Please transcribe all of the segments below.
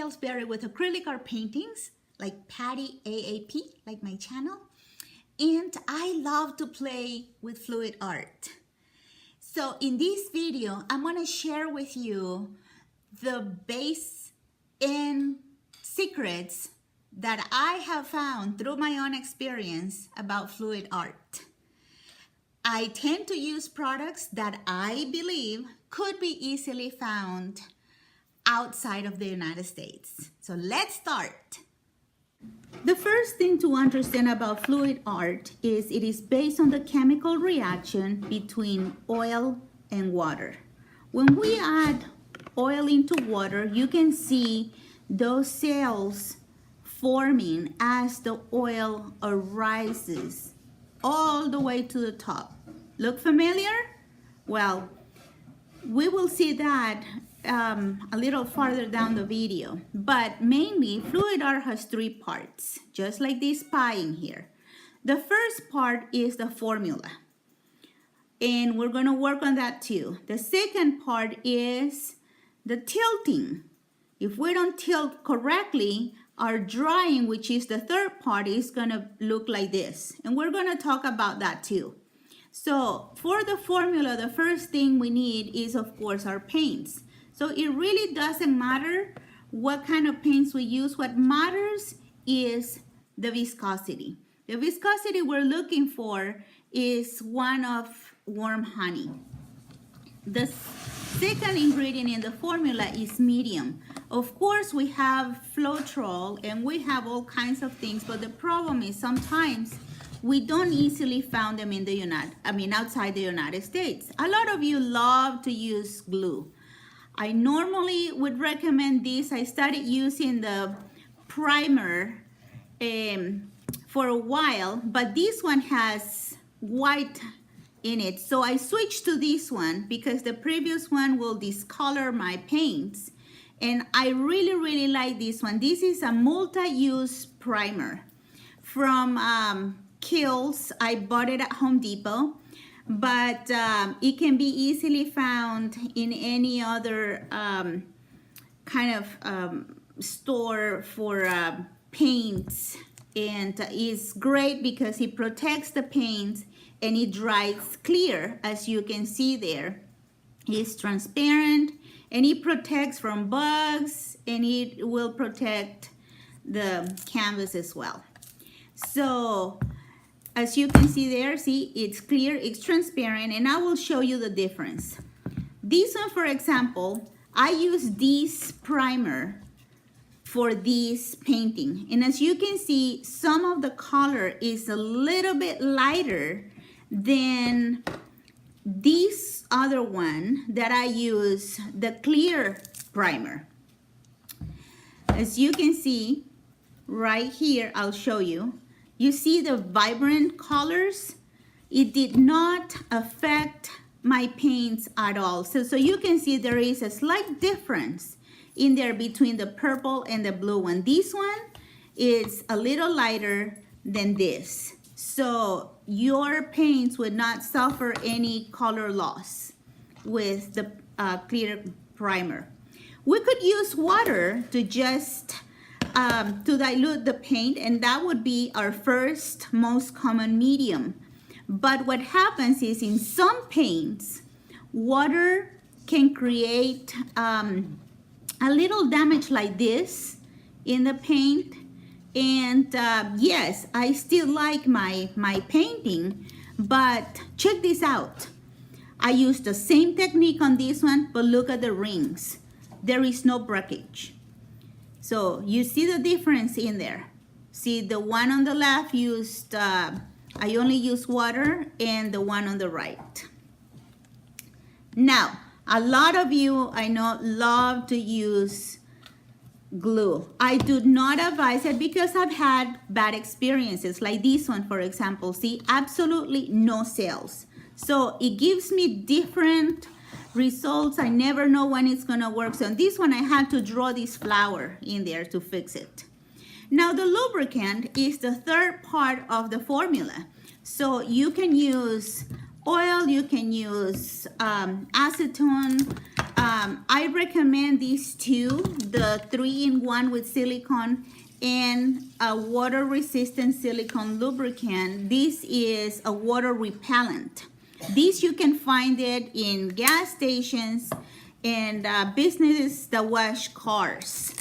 Salisbury with acrylic art paintings, like Patty AAP, like my channel. And I love to play with fluid art. So in this video, I'm gonna share with you the base and secrets that I have found through my own experience about fluid art. I tend to use products that I believe could be easily found outside of the United States. So let's start. The first thing to understand about fluid art is it is based on the chemical reaction between oil and water. When we add oil into water, you can see those cells forming as the oil arises all the way to the top. Look familiar? Well, we will see that a little farther down the video, but mainly fluid art has three parts, just like this pie in here. The first part is the formula, and we're going to work on that too. The second part is the tilting. If we don't tilt correctly, our drawing, which is the third part, is going to look like this, and we're going to talk about that too. So for the formula, the first thing we need is, of course, our paints. So it really doesn't matter what kind of paints we use. What matters is the viscosity. The viscosity we're looking for is one of warm honey. The second ingredient in the formula is medium. Of course, we have Floetrol and we have all kinds of things, but the problem is sometimes we don't easily find them in the outside the United States. A lot of you love to use glue. I normally would recommend this. I started using the primer for a while, but this one has white in it. So I switched to this one because the previous one will discolor my paints. And I really like this one. This is a multi-use primer from Kills. I bought it at Home Depot. But it can be easily found in any other kind of store for paints, and it's great because it protects the paints and it dries clear, as you can see there. It's transparent and it protects from bugs, and it will protect the canvas as well. So as you can see there, see, it's clear, it's transparent, and I will show you the difference. This one, for example, I use this primer for this painting. And as you can see, some of the color is a little bit lighter than this other one that I use, the clear primer. As you can see right here, I'll show you. You see the vibrant colors? It did not affect my paints at all. So you can see there is a slight difference in there between the purple and the blue one. This one is a little lighter than this. So your paints would not suffer any color loss with the clear primer. We could use water to just to dilute the paint, and that would be our first most common medium. But what happens is in some paints, water can create a little damage like this in the paint. And yes, I still like my painting, but check this out. I used the same technique on this one, but look at the rings. There is no breakage. So you see the difference in there. See, the one on the left used, I only used water, and the one on the right. Now, a lot of you, I know, love to use glue. I do not advise it because I've had bad experiences, like this one, for example. See, absolutely no cells. So it gives me different results. I never know when it's gonna work. So on this one, I had to draw this flower in there to fix it. Now the lubricant is the third part of the formula. So you can use oil, you can use acetone, I recommend these two, the 3-in-1 with silicone and a water resistant silicone lubricant. This is a water repellent. These you can find it in gas stations and businesses that wash cars.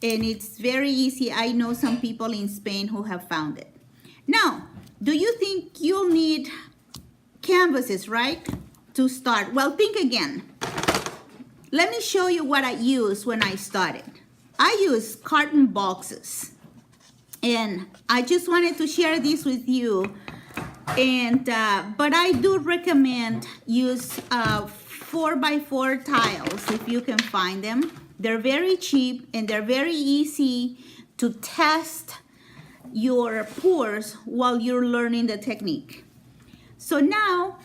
And it's very easy. I know some people in Spain who have found it. Now, do you think you'll need canvases, right? To start. Well, think again. Let me show you what I used when I started. I used carton boxes. And I just wanted to share this with you. And but I do recommend use 4x4 tiles if you can find them. They're very cheap and they're very easy to test your pours while you're learning the technique. So now,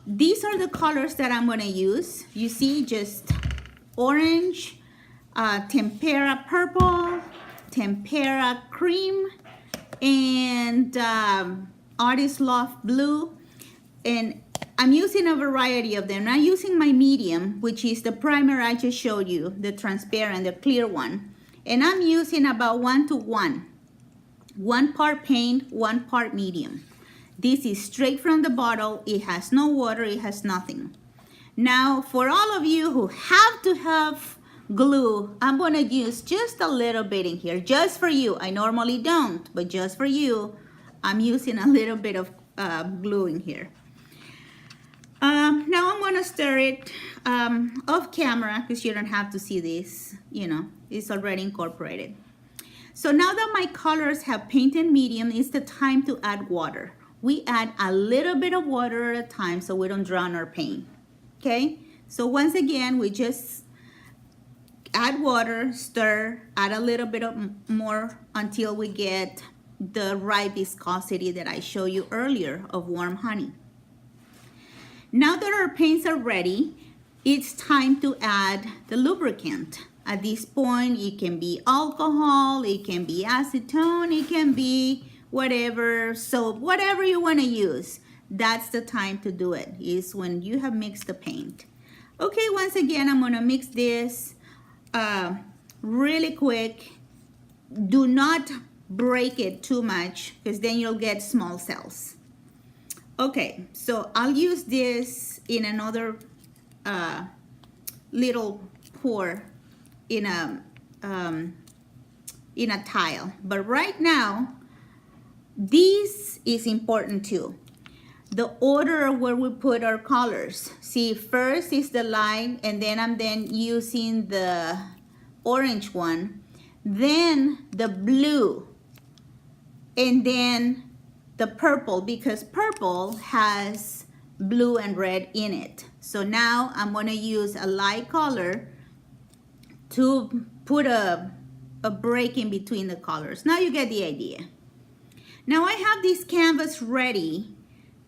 these are the colors that I'm gonna use. You see, just orange, tempera purple, tempera cream, and artist loft blue. And I'm using a variety of them. I'm using my medium, which is the primer I just showed you, the transparent, the clear one. And I'm using about 1:1. 1 part paint, 1 part medium. This is straight from the bottle. It has no water, it has nothing. Now, for all of you who have to have glue, I'm gonna use just a little bit in here, just for you. I normally don't, but just for you, I'm using a little bit of glue in here. Now I'm gonna stir it off camera because you don't have to see this, you know, it's already incorporated. So now that my colors have painted medium, it's the time to add water. We add a little bit of water at a time so we don't drown our paint, okay? So once again, we just add water, stir, add a little bit of more until we get the right viscosity that I showed you earlier of warm honey. Now that our paints are ready, it's time to add the lubricant. At this point, it can be alcohol, it can be acetone, it can be whatever soap, whatever you want to use. That's the time to do it, is when you have mixed the paint. Okay, once again, I'm going to mix this really quick. Do not break it too much because then you'll get small cells. Okay, so I'll use this in another little pour in a tile. But right now, this is important too. The order where we put our colors. See, first is the light, and then I'm using the orange one, then the blue, and then the purple, because purple has blue and red in it. So now I'm gonna use a light color to put a break in between the colors. Now you get the idea. Now I have this canvas ready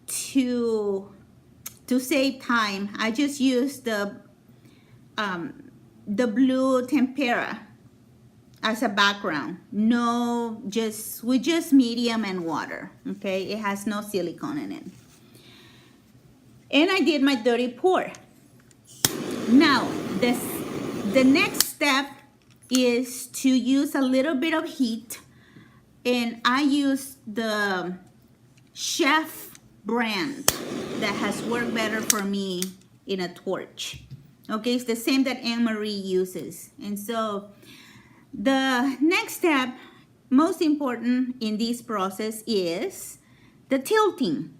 to save time. I just used the blue tempera as a background. No, with just medium and water, okay? It has no silicone in it. And I did my dirty pour. Now, the next step is to use a little bit of heat, and I use the Chef brand that has worked better for me in a torch. Okay, it's the same that Anne-Marie uses. And so the next step, most important in this process, is the tilting.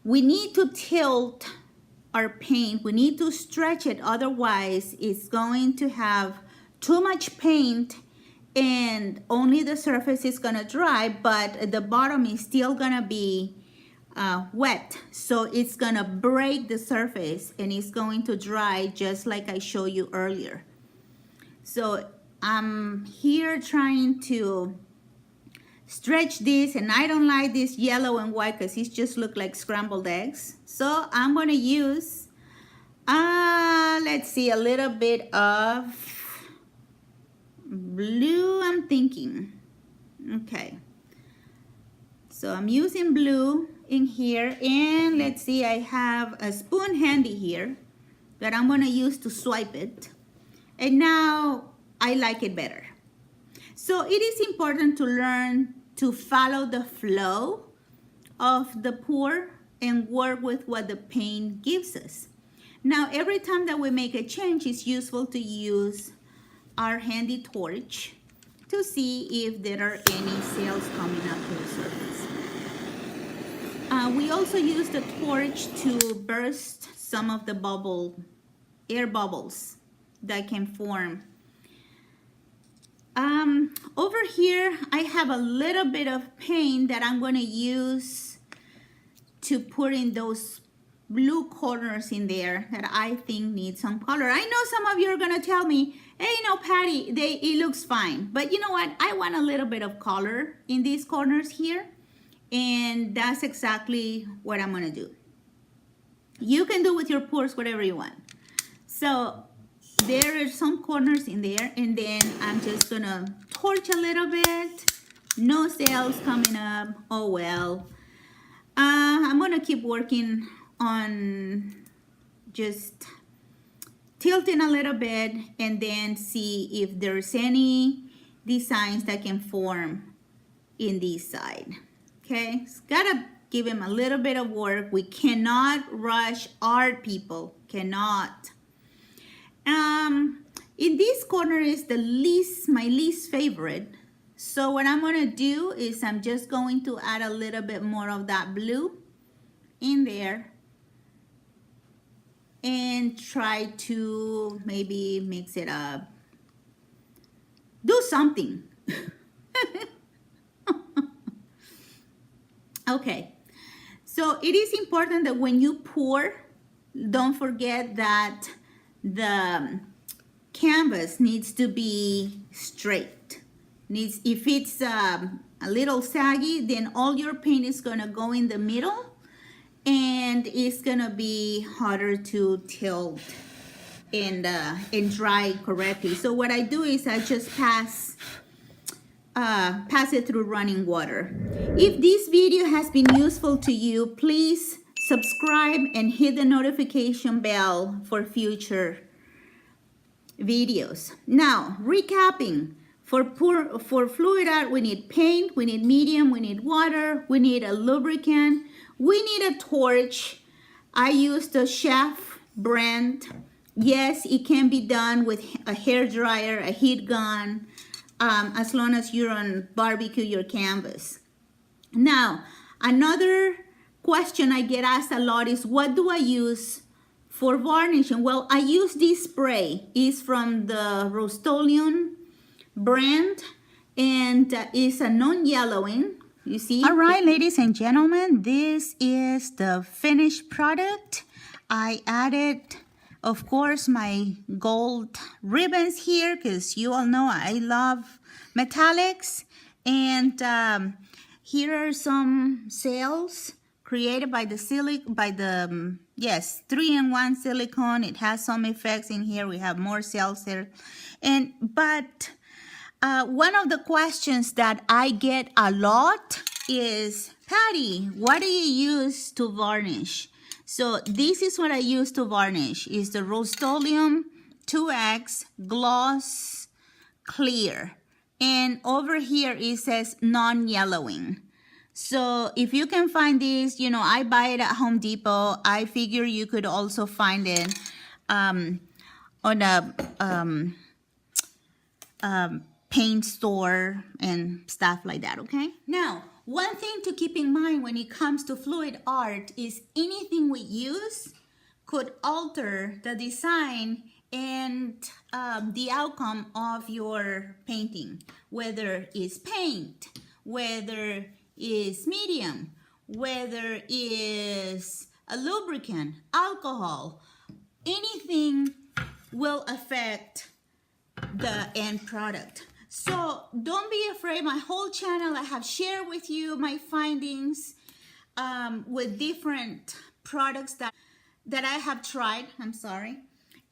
We need to tilt our paint. We need to stretch it, otherwise it's going to have too much paint and only the surface is gonna dry, but the bottom is still gonna be wet. So it's gonna break the surface and it's going to dry just like I showed you earlier. So I'm here trying to stretch this, and I don't like this yellow and white because it just look like scrambled eggs. So I'm gonna use, let's see, a little bit of blue, I'm thinking. Okay, so I'm using blue in here, and let's see, I have a spoon handy here that I'm gonna use to swipe it. And now I like it better. So it is important to learn to follow the flow of the pour and work with what the paint gives us. Now, every time that we make a change, it's useful to use our handy torch to see if there are any cells coming up to the surface. We also use the torch to burst some of the air bubbles that can form. Over here, I have a little bit of paint that I'm going to use to put in those blue corners in there that I think need some color. I know some of you are going to tell me, hey, no, Patty, it looks fine. But you know what? I want a little bit of color in these corners here. And that's exactly what I'm going to do. You can do with your pours whatever you want. So there are some corners in there, and then I'm just gonna torch a little bit. No cells coming up. Oh well. I'm gonna keep working on just tilting a little bit and then see if there's any designs that can form in this side. Okay, it's gotta give him a little bit of work. We cannot rush art, people. Cannot. In this corner is my least favorite. So what I'm gonna do is I'm just going to add a little bit more of that blue in there and try to maybe mix it up. Do something. Okay, so it is important that when you pour, don't forget that the canvas needs to be straight. If it's a little saggy, then all your paint is gonna go in the middle and it's gonna be harder to tilt and dry correctly. So what I do is I just pass it through running water. If this video has been useful to you, please subscribe and hit the notification bell for future videos. Now, recapping, for fluid art, we need paint, we need medium, we need water, we need a lubricant, we need a torch. I used a Chef brand. Yes, it can be done with a hair dryer, a heat gun, as long as you're on barbecue your canvas. Now, another question I get asked a lot is, what do I use for varnishing? Well, I use this spray. It's from the Rust-Oleum brand, and it's a non-yellowing, you see. All right, ladies and gentlemen, this is the finished product. I added, of course, my gold ribbons here because you all know I love metallics. And here are some sails created by the 3-in-1 silicone. It has some effects in here. We have more cells there. But one of the questions that I get a lot is, Patty, what do you use to varnish? So this is what I use to varnish. Is the Rust-Oleum 2X Gloss Clear. And over here it says non-yellowing. So if you can find this, you know, I buy it at Home Depot. I figure you could also find it on a paint store and stuff like that, okay? Now, one thing to keep in mind when it comes to fluid art is anything we use could alter the design and the outcome of your painting, whether it's paint, whether it's medium, whether it's a lubricant, alcohol, anything will affect the end product. So don't be afraid. My whole channel, I have shared with you my findings with different products that I have tried,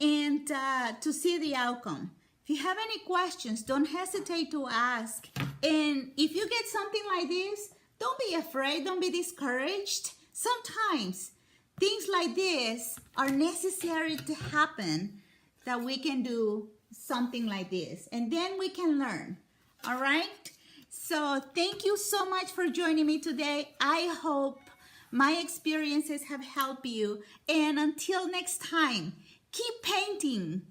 and to see the outcome. If you have any questions, don't hesitate to ask. And if you get something like this, don't be afraid, don't be discouraged. Sometimes things like this are necessary to happen that we can do something like this. And then we can learn. All right? So thank you so much for joining me today. I hope my experiences have helped you. And until next time, keep painting.